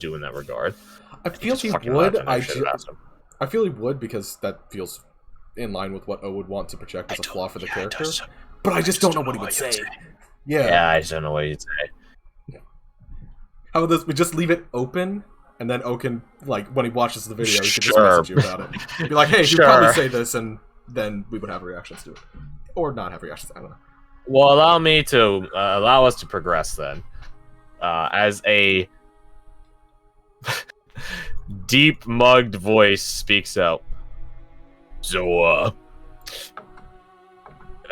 do in that regard. I feel Just he fucking would. laughed, and I should have asked him. I feel he would because that feels in line with what O would want to project as a flaw for the character. But I just don't know what he would say. Yeah, I just don't know what he'd say. How about this? We just leave it open, and then O can, like, when he watches the video, he can just Sure. message you about it. He'd be like, hey, Sure. you'd probably say this, and then we would have reactions to it. Or not have reactions, I don't know. Well, allow us to progress then. As a deep mugged voice speaks out. So,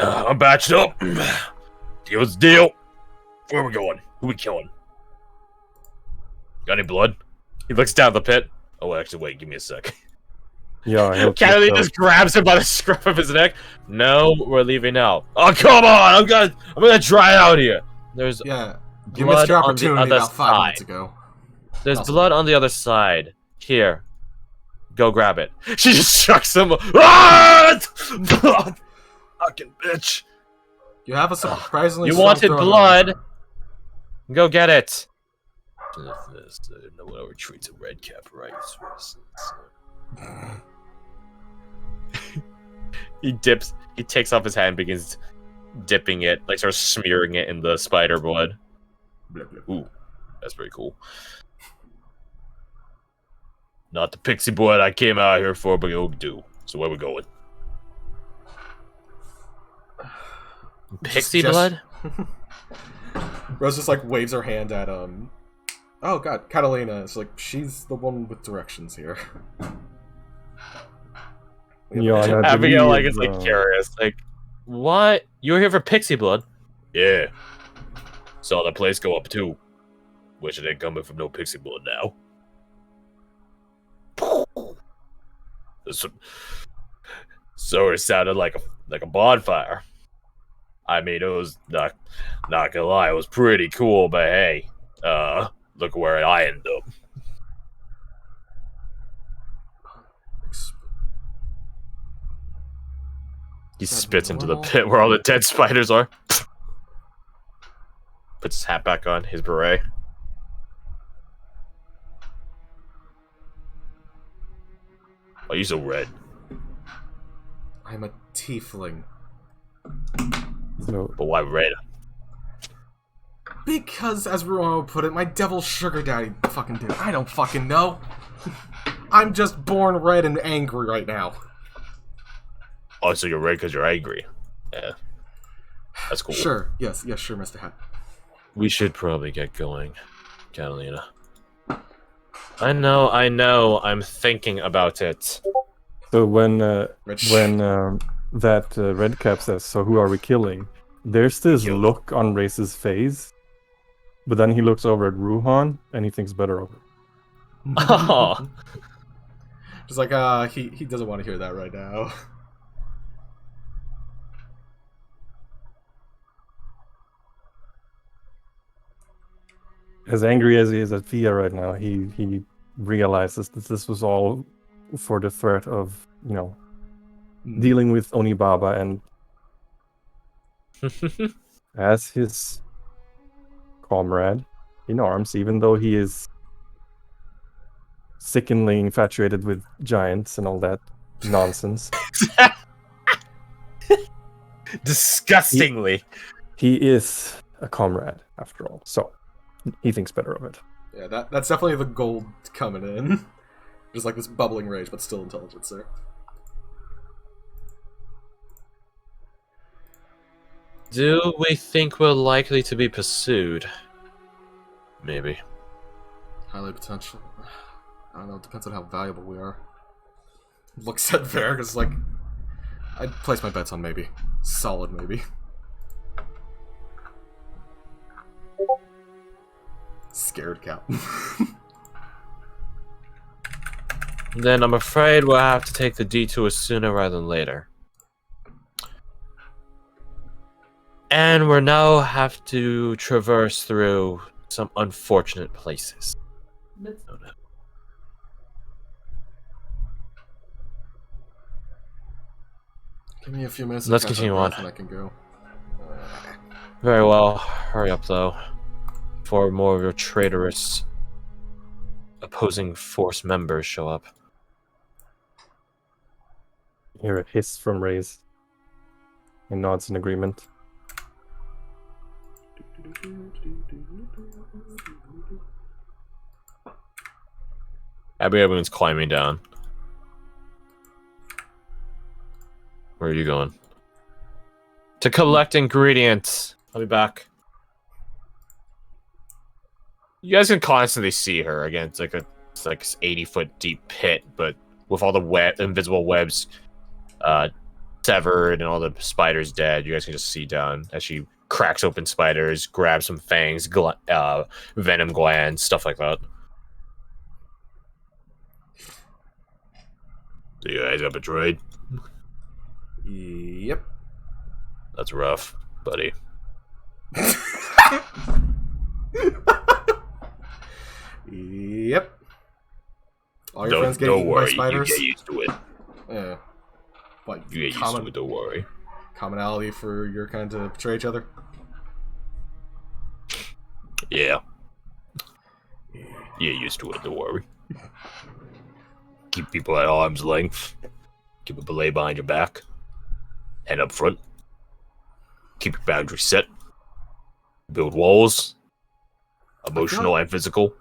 I'm batched up. Deal's the deal. Where we going? Who we killing? Got any blood? He looks down the pit. Oh, actually, wait, give me a sec. Yeah, Kennedy just grabs him by the scruff of his neck. No, we're leaving now. Oh, come on! I'm gonna dry out here. There's you missed your blood on the opportunity other about 5 side. minutes ago. There's blood on the other side. Here. Go grab it. She just chucks him. Ah! Fucking bitch. You have a surprisingly You strong wanted throw blood. Go get it. No one ever treats a red cap right. He takes off his hat and begins dipping it, like sort of smearing it in the spider blood. Ooh, that's pretty cool. Not the pixie blood I came out here for, but it'll do. So where we going? Pixie blood? Rose just like waves her hand at oh god, Catalina. It's like she's the one with directions here. Yeah, Abigail like is like curious, like, what? You were here for pixie blood? Yeah. Saw the place go up too. Wish it ain't coming from no pixie blood now. So it sounded like a bonfire. I mean, it was not gonna lie, it was pretty cool, but hey, look where I ended up. He spits into the pit where all the dead spiders are. Puts his hat back on, his beret. Why are you so red? I'm a tiefling. So, But why red? Because, as Ruan would put it, my devil sugar daddy fucking did. I don't fucking know. I'm just born red and angry right now. Oh, so you're red because you're angry. Yeah. That's cool. Sure. Yes, sure, Mr. Hat. We should probably get going, Catalina. I know, I'm thinking about it. so when that red cap says, "So who are we killing?" There's this look on Race's face, but then he looks over at Ruhan and he thinks better of it. Oh. Just like he doesn't want to hear that right now. As angry as he is at Fia right now, he realizes that this was all for the threat of, dealing with Onibaba, and as his comrade in arms, even though he is sickeningly infatuated with giants and all that nonsense. Disgustingly. He is a comrade, after all, so he thinks better of it. Yeah, that's definitely the gold coming in. Just like this bubbling rage, but still intelligence there. Do we think we're likely to be pursued? Maybe. Highly potential. I don't know, it depends on how valuable we are. Looks at Vargas like... I'd place my bets on maybe. Solid maybe. Scared cat. Then I'm afraid we'll have to take the detour sooner rather than later. And we'll now have to traverse through some unfortunate places. Oh, no. Give me a few minutes. Let's continue on. And I can go. Very well. Hurry up, though. For more of your traitorous opposing force members show up. You hear a hiss from Reyes. He nods in agreement. Everyone's climbing down. Where are you going? To collect ingredients. I'll be back. You guys can constantly see her again. It's like 80-foot deep pit, but with all the invisible webs severed and all the spiders dead. You guys can just see down as she cracks open spiders, grabs some fangs, venom glands, stuff like that. So you guys got betrayed? Yep. That's rough, buddy. Yep. All your friends get eaten by spiders? You get used to it. Yeah. What, You get used to it, don't worry. commonality for your kind to betray each other? Yeah. You get used to it, don't worry. Keep people at arm's length. Keep a belay behind your back. Head up front. Keep your boundaries set. Build walls. Emotional and physical.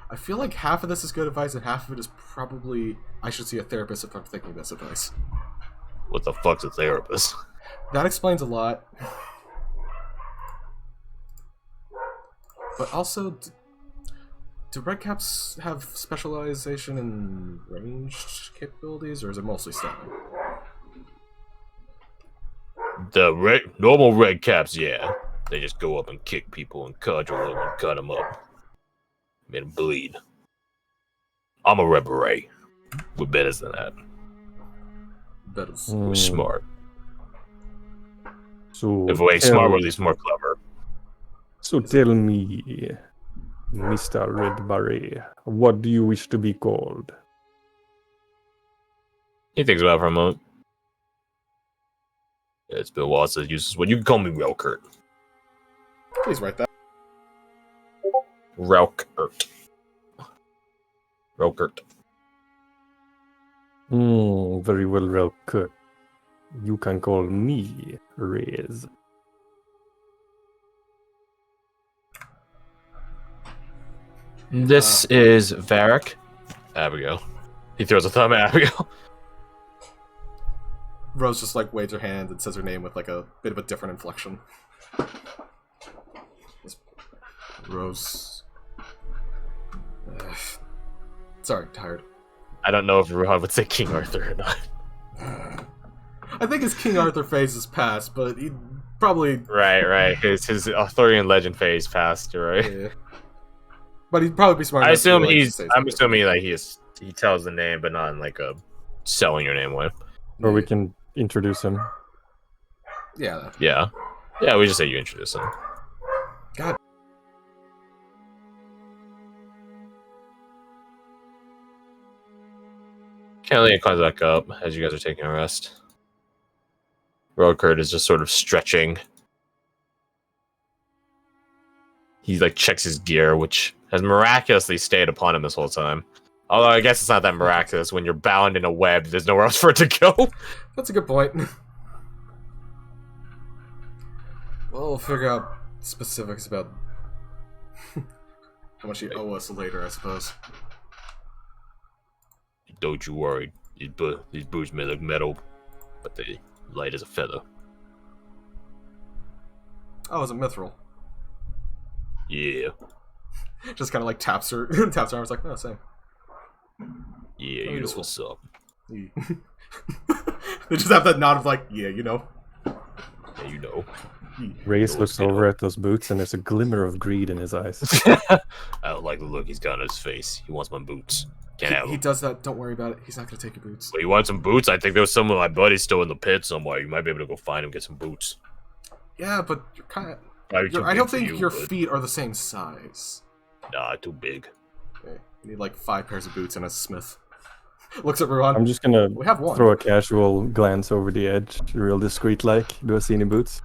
I feel like half of this is good advice and half of it is probably I should see a therapist if I'm thinking this advice. What the fuck's a therapist? That explains a lot. But also, do redcaps have specialization in ranged capabilities, or is it mostly stabbing? The normal red caps, yeah. They just go up and kick people and cudgel them and cut them up. Make them bleed. I'm a red beret. We're better than that. Better. We're smart. So If we ain't smart, we're at least more clever. So tell me, Mr. Red Beret, what do you wish to be called? He thinks about it for a moment. Yeah, it's been a while since I used this one. You can call me Relkert. Please write that. Relkert. Relkert. Very well, Relkert. You can call me Reyes. This is Varric. Abigail. He throws a thumb at Abigail. Rose just like waves her hand and says her name with like a bit of a different inflection. Rose. Sorry, tired. I don't know if Ruhan would say King Arthur or not. I think his King Arthur phase is past, but he probably Right. His Arthurian legend phase passed, right? yeah. But he'd probably be smart. I enough to, assume like, he's. say I'm something. assuming like he tells the name, but not in like a selling your name way. Or we can introduce him. Yeah. Yeah, we just say you introduce him. God. Kelly climbs back up as you guys are taking a rest. Relkert is just sort of stretching. He like checks his gear, which has miraculously stayed upon him this whole time. Although I guess it's not that miraculous. When you're bound in a web, there's nowhere else for it to go. That's a good point. Well, we'll figure out specifics about how much you owe us later, I suppose. Don't you worry. These boots may look metal, but they light as a feather. Oh, it's a mithril. Yeah. Just kind of like taps her, taps her arm. It's like, oh, same. Yeah, you know what's up. They just have that nod of like, yeah, you know. Yeah, you know. Reyes looks over at those boots and there's a glimmer of greed in his eyes. I don't like the look he's got on his face. He wants my boots. Can't have He them. does that. Don't worry about it. He's not gonna take your boots. But you want some boots? I think there was some of my buddies still in the pit somewhere. You might be able to go find him, get some boots. Yeah, but you're kind of. Probably too I big don't for think you, your but- feet are the same size. Nah, too big. Okay. You need like 5 pairs of boots and a smith. Looks at Ruhan. I'm just gonna We have one. throw a casual glance over the edge, real discreet like. Do I see any boots?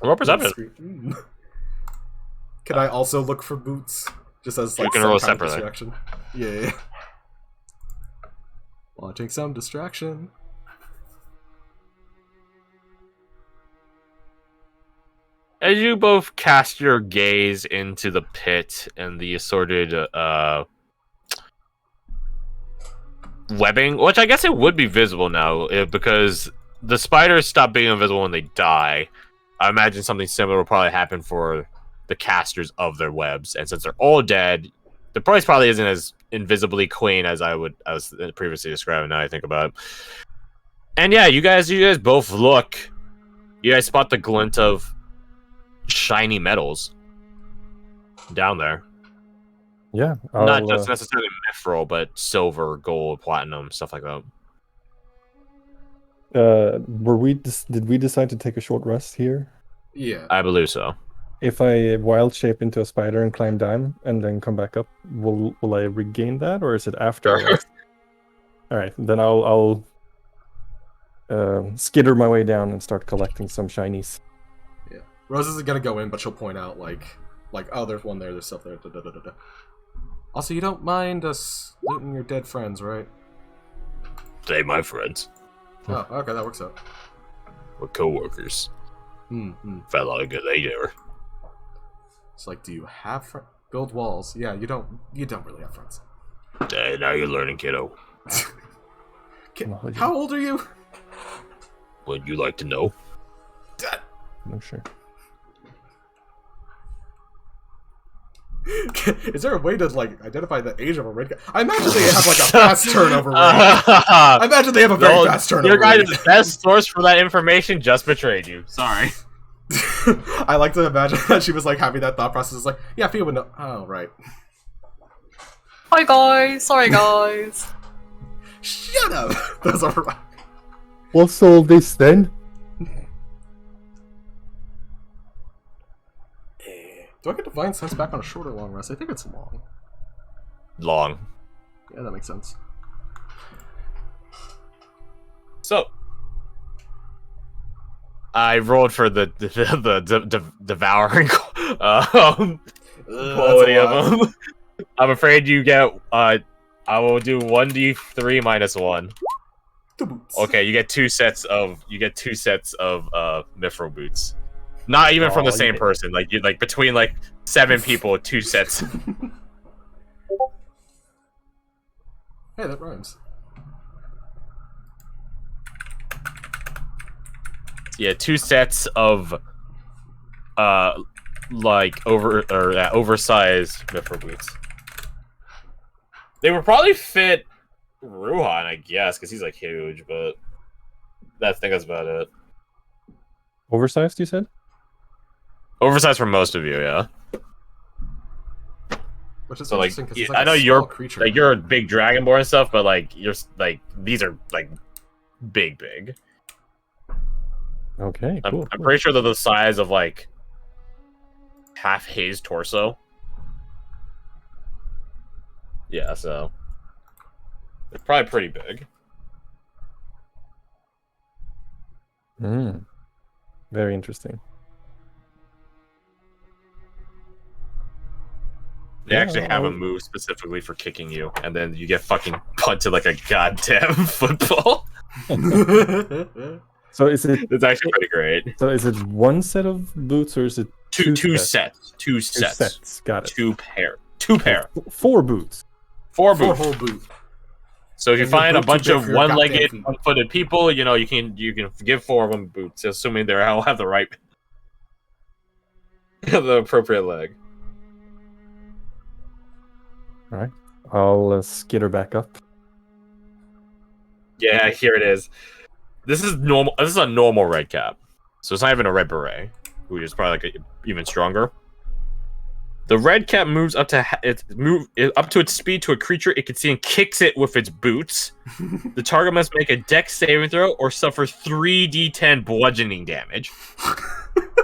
Roll perception. Can I also look for boots? Just as You like can some roll kind of separately. distraction. Yeah. Wanting some distraction. As you both cast your gaze into the pit and the assorted webbing, which I guess it would be visible now because the spiders stop being invisible when they die. I imagine something similar will probably happen for the casters of their webs, and since they're all dead, the price probably isn't as invisibly clean as I was previously describing. Now I think about it. And yeah, you guys both look. You guys spot the glint of shiny metals down there. Yeah, Not just necessarily mithril, but silver, gold, platinum, stuff like that. Did we decide to take a short rest here? Yeah. I believe so. If I wild shape into a spider and climb down and then come back up, will I regain that, or is it after? Sure. All right, then I'll skitter my way down and start collecting some shinies. Yeah. Rose isn't gonna go in, but she'll point out like, oh, there's one there, there's stuff there. Da, da, da, da, da. Also, you don't mind us looting your dead friends, right? They my friends. Oh, okay, that works out. We're co-workers. Felt like a good day there. It's like, do you have build walls? Yeah, you don't really have friends. Hey, now you're learning, kiddo. How old are you? Would you like to know? I'm sure. Is there a way to like identify the age of a red guy? I imagine they have like a fast turnover rate. I imagine they have a very fast turnover rate. Your guy rate. is the best source for that information just betrayed you. Sorry. I like to imagine that she was like having that thought process. Like, yeah, Fia would know. Oh, right. Hi guys, sorry guys. Shut up. That's alright. We'll solve this then. Do I get Divine Sense back on a short or long rest? I think it's long. Long. Yeah, that makes sense. So, I rolled for the devouring quality of them. I'm afraid you get. I will do 1d3 minus 1. Okay, you get two sets of mithril boots. Not even from the same person. Like you, like between like 7 people, 2 sets. Hey, that rhymes. Yeah, 2 sets of like oversized mithril boots. They would probably fit Ruhan, I guess, because he's like huge, but I think that's about it. Oversized, you said? Oversized for most of you, yeah. Which is so like, interesting, 'cause it's like I know a small creature. you're a big dragonborn and stuff, but like you're like these are like big. Okay, cool. I'm pretty sure they're the size of like half Hayes' torso. Yeah, so they're probably pretty big. Very interesting. They actually have a move specifically for kicking you, and then you get fucking punted like a goddamn football. So is it? It's actually pretty great. So is it one set of boots or is it two sets? Two sets. Got it. Two pair. 4 boots. 4 boots. 4 whole boot. So if you find a bunch of one-legged, feet. one-footed people, you know you can give 4 of them boots, assuming they all have the right, the appropriate leg. All right, I'll skitter back up. Yeah, here it is. This is normal. This is a normal red cap, so it's not even a red beret, which is probably like even stronger. The red cap moves up to its speed to a creature it can see and kicks it with its boots. The target must make a dex saving throw or suffer 3d10 bludgeoning damage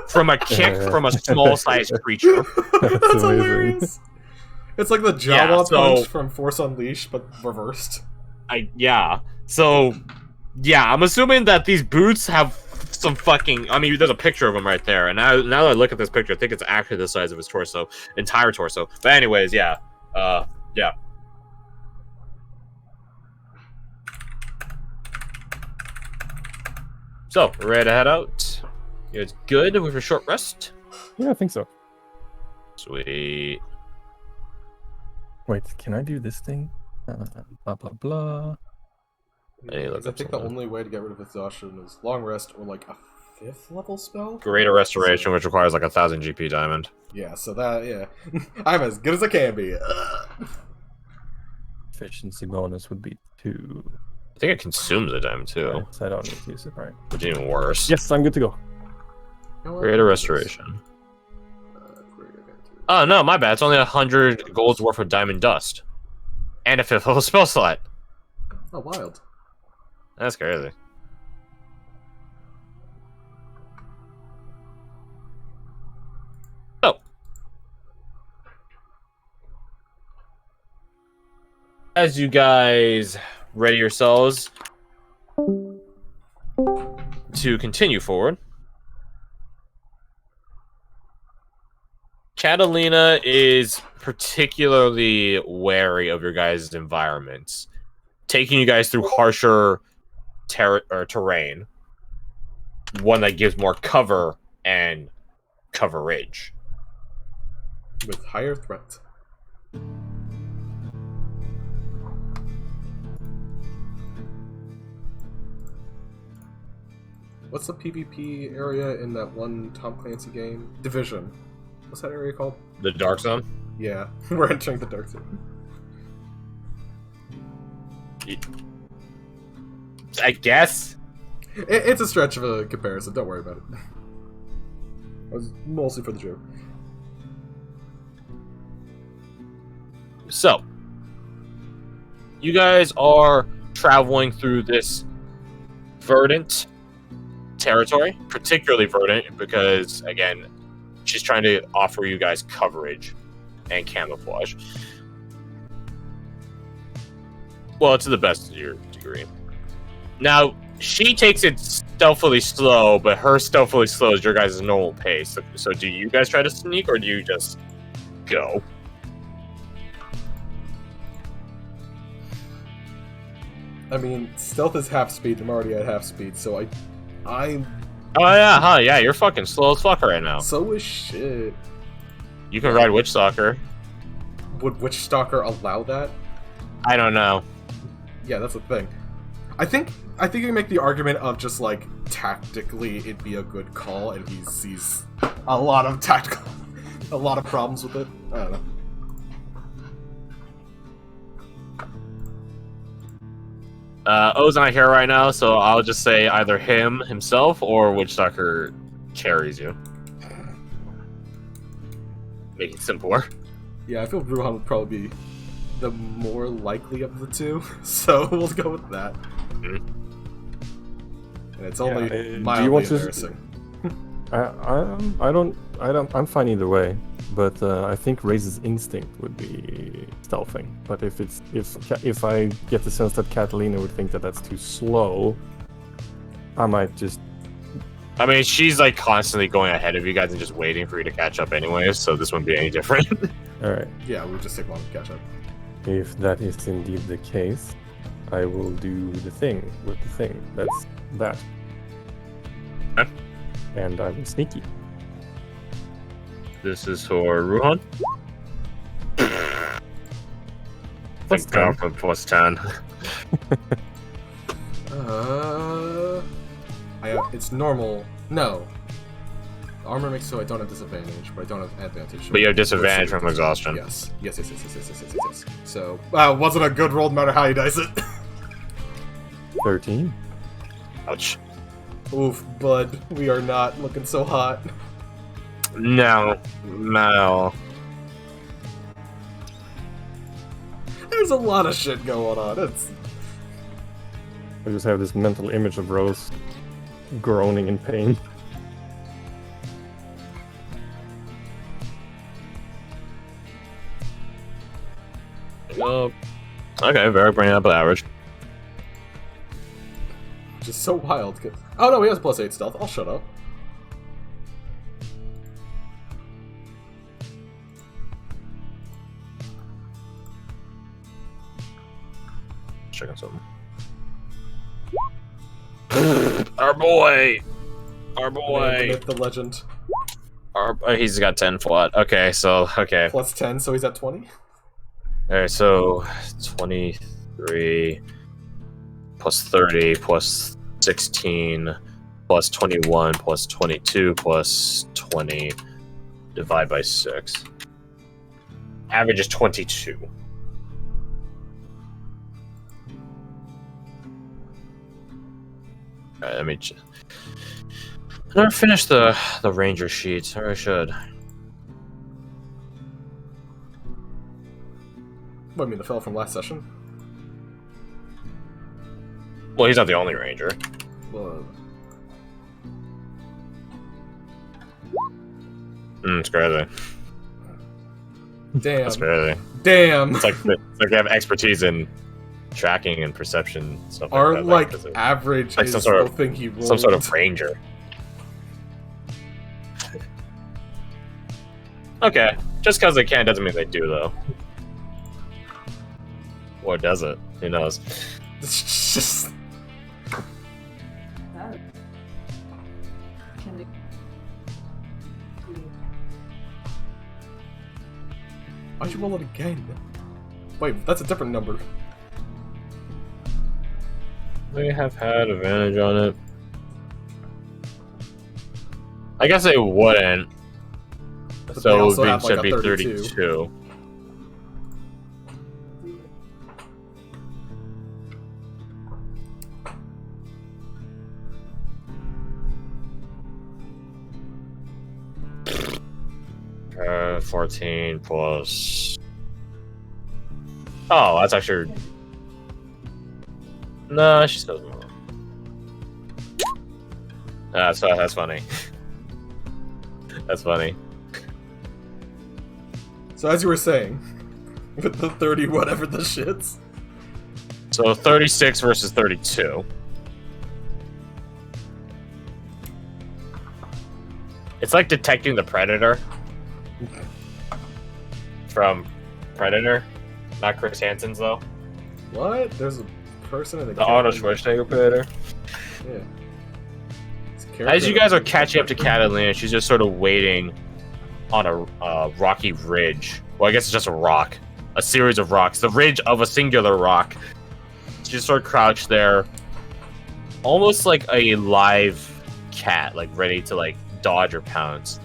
from a kick from a small-sized creature. That's hilarious. It's like the Jawa punch from Force Unleashed, but reversed. So, yeah, I'm assuming that these boots have some fucking. I mean, there's a picture of him right there, and now that I look at this picture, I think it's actually the size of his torso, entire torso. But anyways, yeah, yeah. So we're ready to head out. You guys good with a short rest? Yeah, I think so. Sweet. Wait, can I do this thing? Blah blah blah. Hey, look I think up the something. only way to get rid of exhaustion is long rest or like a 5th level spell. Greater restoration, which requires like 1,000 GP diamond. Yeah, so that I'm as good as I can be. Efficiency bonus would be 2. I think it consumes the diamond too, So I don't need to use it, right? which is even worse. Yes, I'm good to go. Greater restoration. Oh no, my bad. It's only 100 gold's worth of diamond dust, and a 5th level spell slot. Oh, wild. That's crazy. So, as you guys ready yourselves to continue forward, Catalina is particularly wary of your guys' environments, taking you guys through harsher terrain, one that gives more cover and coverage. With higher threat. What's the PvP area in that one Tom Clancy game? Division. What's that area called? The Dark Zone? Yeah, we're entering the Dark Zone. I guess. It's a stretch of a comparison, don't worry about it. I was mostly for the joke. So, you guys are traveling through this verdant territory, particularly verdant because, again, she's trying to offer you guys coverage and camouflage. Well, to the best of your degree. Now, she takes it stealthily slow, but her stealthily slow is your guys' normal pace. So do you guys try to sneak, or do you just go? I mean, stealth is half speed, I'm already at half speed, so I'm... Oh yeah, huh? Yeah, you're fucking slow as fuck right now. So is shit. You can ride Witch Stalker. Would Witch Stalker allow that? I don't know. Yeah, that's the thing. I think you can make the argument of just like tactically it'd be a good call, and he sees a lot of problems with it. I don't know. O's not here right now, so I'll just say either himself, or Witch Stalker carries you. Make it simpler. Yeah, I feel Ruhan would probably be the more likely of the two, so we'll go with that. Mm-hmm. And it's only do you mildly want to- embarrassing. I'm fine either way, but I think Raze's instinct would be stealthing. But if I get the sense that Catalina would think that that's too slow, I might just. I mean, she's like constantly going ahead of you guys and just waiting for you to catch up anyways, so this wouldn't be any different. All right. Yeah, we'll just take long to catch up. If that is indeed the case, I will do the thing with the thing. That's that. Okay. And I'm sneaky. This is for Ruhan. Plus Thank God 10. for plus 10. It's normal. No. Armor makes so I don't have disadvantage, but I don't have advantage. But you have disadvantage from exhaustion. Yes. Yes. So, wasn't a good roll no matter how you dice it. 13. Ouch. Oof, bud. We are not looking so hot. No. There's a lot of shit going on. I just have this mental image of Rose groaning in pain. Okay, very bringing up the average. Just so wild. 'Cause Oh no, he has +8 stealth. I'll shut up. Checking something. Our boy! Our The boy! myth, the legend. He's got 10 flat. Okay, so, okay. +10, so he's at 20? Alright, so 23 plus 30 plus 16 plus 21 plus 22 plus 20 divide by 6. Average is 22. Alright, let me I never finished the ranger sheet, or I should. What, I mean, the fellow from last session? Well, he's not the only ranger. Well, It's crazy. damn. That's crazy. Damn. It's like they have expertise in tracking and perception stuff. Our, that, like, because of- average like is some sort the of- thing he rolled. some sort of ranger. Okay, just because they can doesn't mean they do, though. Or does it? Who knows? It's just... Why'd you roll it again? Wait, that's a different number. They have had advantage on it. I guess they wouldn't. But they So also it have, like, should a be 32. 32. Uh, 14 plus. Oh, that's actually. No, she still doesn't. That's funny. That's funny. So as you were saying, with the 30 whatever the shits. So 36 versus 32. It's like detecting the Predator from Predator, not Chris Hansen's though. What? There's a person in the The Arnold Schwarzenegger Predator. Yeah. As you guys are catching up to Catalina, she's just sort of waiting on a rocky ridge. Well, I guess it's just a rock. A series of rocks. The ridge of a singular rock. She's just sort of crouched there. Almost like a live cat, like ready to like dodge or pounce.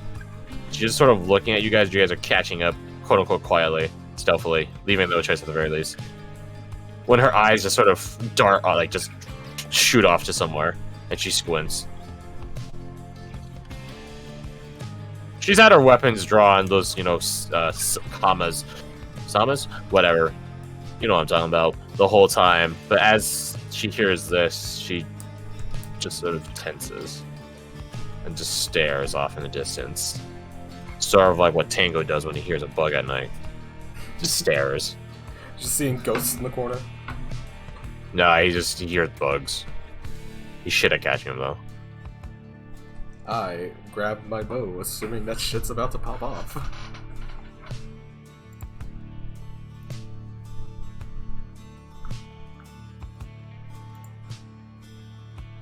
She's just sort of looking at you guys. You guys are catching up, quote unquote, quietly, stealthily, leaving no trace at the very least. When her eyes just sort of dart, like just shoot off to somewhere, and she squints. She's had her weapons drawn, those, you know, samas, whatever. You know what I'm talking about, the whole time. But as she hears this, she just sort of tenses and just stares off in the distance. Sort of like what Tango does when he hears a bug at night. Just stares. Just seeing ghosts in the corner. Nah, he hears bugs. He's shit at catching them, though. I grab my bow, assuming that shit's about to pop off.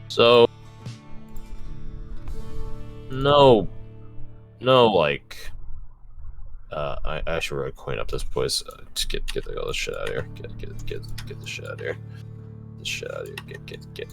So, no, like, I should really clean up this place. Just get all this shit out of here. Get the shit out of here. Get the shit out of here. Get.